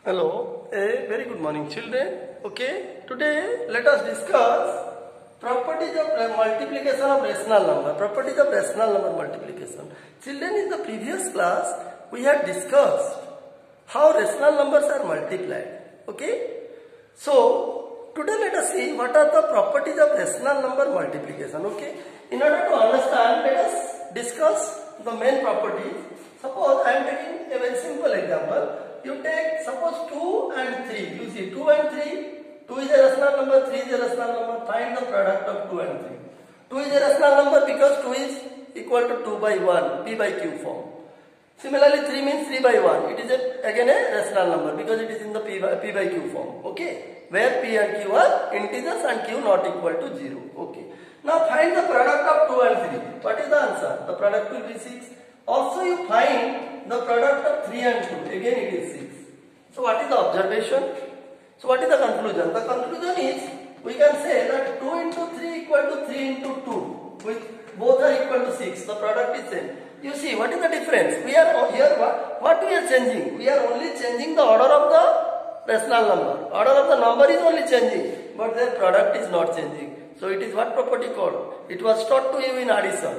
Hello, a very good morning children. Okay, today let us discuss properties of multiplication of rational number. Properties of rational number multiplication. Children, in the previous class we had discussed how rational numbers are multiplied. Okay, so today let us see what are the properties of rational number multiplication. Okay, in order to understand, let us discuss the main properties. Suppose I am taking a very simple example. You take suppose 2 and 3. You see 2 and 3. 2 is a rational number, 3 is a rational number. Find the product of 2 and 3. 2 is a rational number because 2 is equal to 2 by 1, p by q form. Similarly 3 means 3 by 1. It is again a rational number because it is in the p by q form. Okay. Where p and q are integers and q not equal to 0. Okay. Now find the product of 2 and 3. What is the answer? The product will be 6. Also you find the product of 3 and 2. Again it is 6. So what is the observation? So what is the conclusion? The conclusion is we can say that 2 into 3 equal to 3 into 2. Which both are equal to 6. The product is same. You see what is the difference? We are here what we are changing? We are only changing the order of the rational number. Order of the number is only changing, but their product is not changing. So it is what property called? It was taught to you in addition.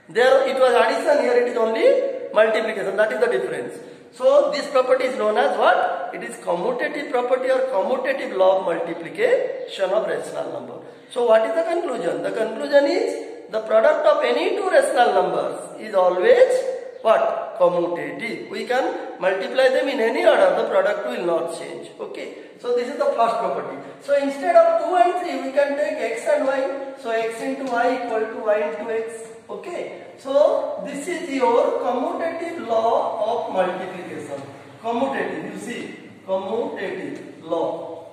There it was addition, here it is only multiplication. That is the difference. So this property is known as what? It is commutative property or commutative law of multiplication of rational number. So what is the conclusion? The conclusion is the product of any two rational numbers is always what? Commutative. We can multiply them in any order, the product will not change. Okay. So this is the first property. So instead of 2 and 3 we can take x and y. So x into y equal to y into x. Okay, so this is your commutative law of multiplication. Commutative, you see, commutative law.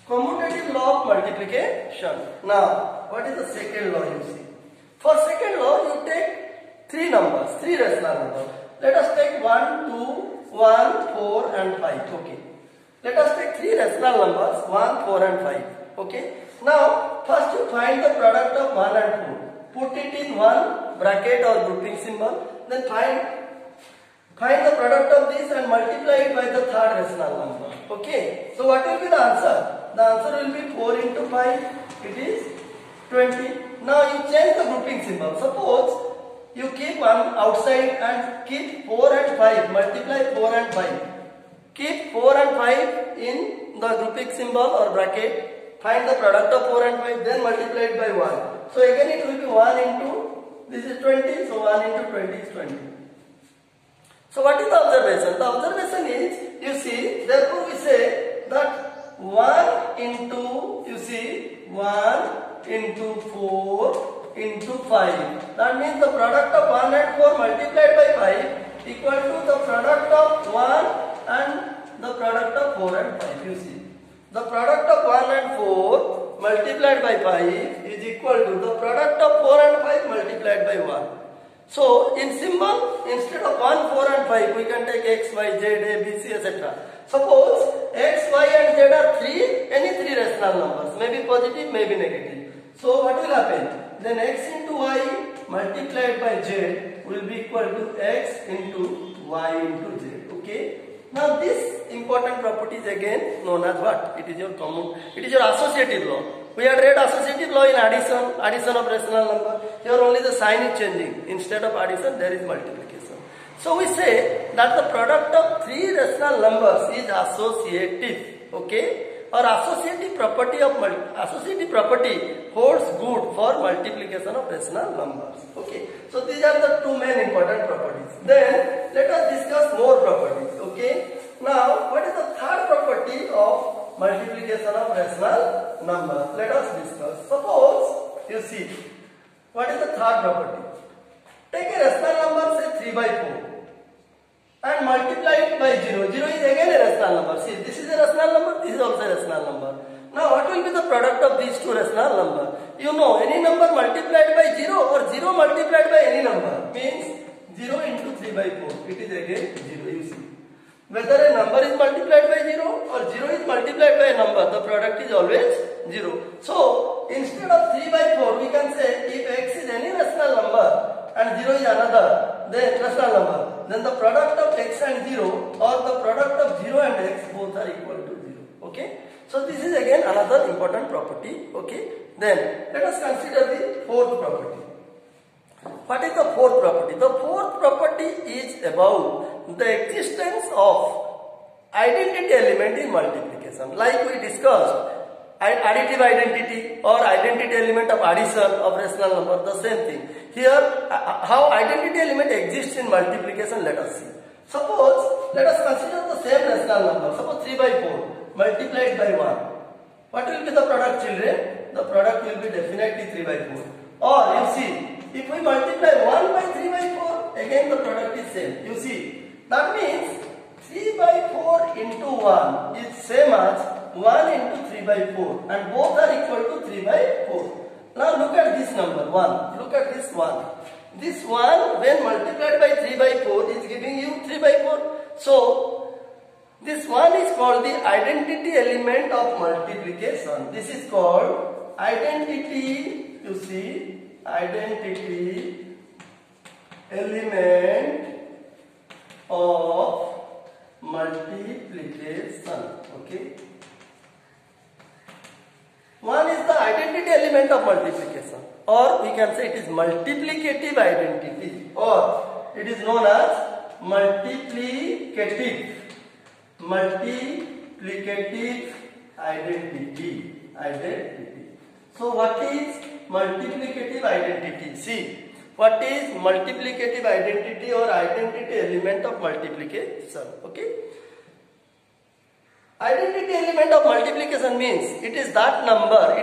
Commutative law of multiplication. Now, what is the second law you see? For second law, you take three numbers, three rational numbers. Let us take 1, 2, 1, 4 and 5. Okay. Let us take three rational numbers, 1, 4 and 5. Okay. Now, first you find the product of 1 and 4. Put it in one bracket or grouping symbol. Then find the product of this and multiply it by the third rational number. Okay. So what will be the answer? The answer will be 4 into 5. It is 20. Now you change the grouping symbol. Suppose you keep one outside and keep 4 and 5. Multiply 4 and 5. Keep 4 and 5 in the grouping symbol or bracket. Find the product of 4 and 5. Then multiply it by 1. So again it will be 1 into, this is 20, so 1 into 20 is 20. So what is the observation? The observation is, you see, therefore we say that 1 into, you see, 1 into 4 into 5. That means the product of 1 and 4 multiplied by 5 equal to the product of 1 and the product of 4 and 5, you see. The product of 1 and 4 multiplied by 5 is equal to the product of 4 and 5 multiplied by 1. So in symbol, instead of 1, 4 and 5, we can take x, y, z, a, b, c, etc. Suppose x, y and z are any three rational numbers, maybe positive, maybe negative. So what will happen? Then x into y multiplied by z will be equal to x into y into z. Okay. Now this important property is again known as what? It is your associative law. We had read associative law in addition of rational number. Here only the sign is changing. Instead of addition there is multiplication. So we say that the product of three rational numbers is associative. Okay? Or associative property holds good for multiplication of rational numbers. Okay. So these are the two main important properties. Then let us discuss more properties. Okay. Now what is the third property of multiplication of rational numbers? Let us discuss. Suppose you see what is the third property? Take a rational number, say 3 by 4. And multiply it by 0. 0 is again a rational number. See, this is a rational number, this is also a rational number. Now, what will be the product of these two rational numbers? You know, any number multiplied by 0 or 0 multiplied by any number means 0 into 3 by 4. It is again 0, you see. Whether a number is multiplied by 0 or 0 is multiplied by a number, the product is always 0. So, instead of 3 by 4, we can say if x is any rational number and 0 is another, then rational number. then the product of x and 0 or the product of 0 and x both are equal to 0. Okay. So this is again another important property. Okay. Then let us consider the fourth property. What is the fourth property? The fourth property is about the existence of identity element in multiplication. Like we discussed, additive identity or identity element of addition of rational number, the same thing. Here, how identity element exists in multiplication, let us see. Suppose, let us consider the same rational number. Suppose 3 by 4 multiplied by 1. What will be the product, children? The product will be definitely 3 by 4. Or you see, if we multiply 1 by 3 by 4, again the product is same. You see, that means 3 by 4 into 1 is same as 1 into 3 by 4, and both are equal to 3 by 4. Now look at this number 1. Look at this 1. This 1 when multiplied by 3 by 4 is giving you 3 by 4. So this 1 is called the identity element of multiplication. This is called identity, you see, identity element of multiplication. Okay. 1 is the identity element of multiplication, or we can say it is multiplicative identity, or it is known as multiplicative identity. So what is multiplicative identity? See, what is multiplicative identity or identity element of multiplication? Okay. Identity element of multiplication means it is that number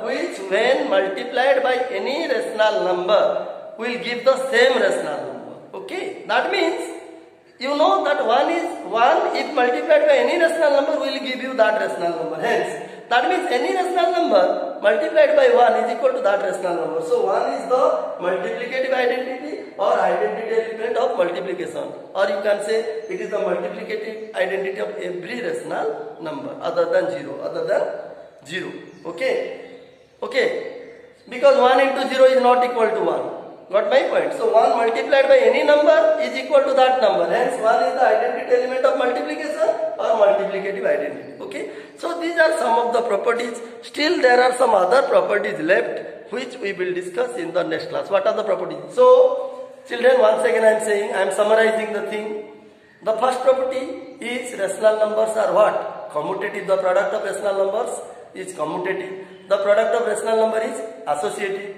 which when multiplied by any rational number will give the same rational number. Okay. That means you know that 1 if multiplied by any rational number will give you that rational number. Hence, that means any rational number multiplied by 1 is equal to that rational number. So 1 is the multiplicative identity or identity element of multiplication, or you can say it is the multiplicative identity of every rational number other than 0. Okay. Because 1 into 0 is not equal to 1. Got my point? So 1 multiplied by any number is equal to that number. Hence 1 is the identity element of multiplication or multiplicative identity. Okay. So these are some of the properties. Still there are some other properties left which we will discuss in the next class. What are the properties? So children, once again I am summarizing the thing. The first property is rational numbers are what? Commutative. The product of rational numbers is commutative. The product of rational number is associative.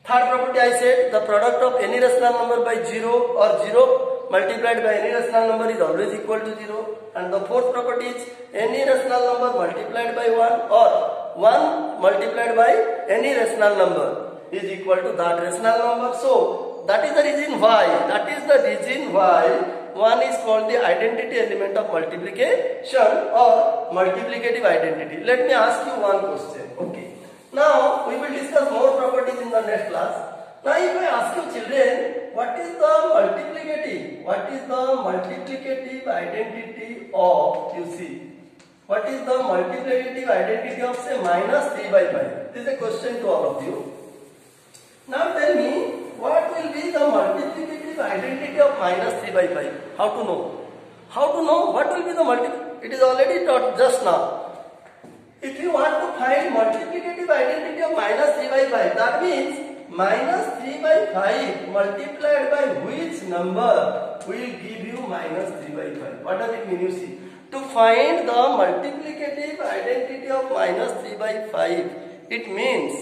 Third property I said, the product of any rational number by 0 or 0 multiplied by any rational number is always equal to 0. And the fourth property is any rational number multiplied by 1 or 1 multiplied by any rational number is equal to that rational number. So that is the reason why, 1 is called the identity element of multiplication or multiplicative identity. Let me ask you one question. Okay. Now we will discuss more properties in the next class. Now if I ask you children, what is the multiplicative identity of, you see, what is the multiplicative identity of say minus 3 by 5? This is a question to all of you. Now tell me, what will be the multiplicative identity of minus 3 by 5? How to know? What will be the multiplicative? It is already taught just now. If you want to find multiplicative identity of minus 3 by 5, that means minus 3 by 5 multiplied by which number will give you minus 3 by 5. What does it mean? You see, to find the multiplicative identity of minus 3 by 5, it means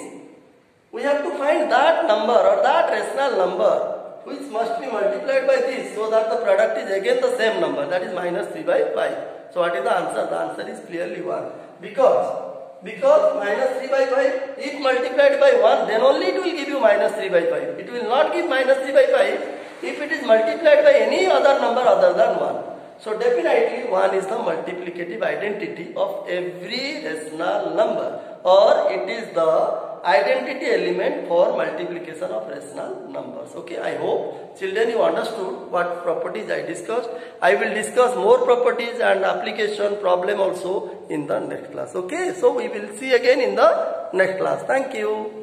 we have to find that number or that rational number which must be multiplied by this so that the product is again the same number, that is minus 3 by 5. So what is the answer? The answer is clearly 1. Because minus 3 by 5, if multiplied by 1, then only it will give you minus 3 by 5. It will not give minus 3 by 5 if it is multiplied by any other number other than 1. So definitely 1 is the multiplicative identity of every rational number, or it is the identity element for multiplication of rational numbers. Okay, I hope children you understood what properties I discussed. I will discuss more properties and application problem also in the next class. Okay, so we will see again in the next class. Thank you.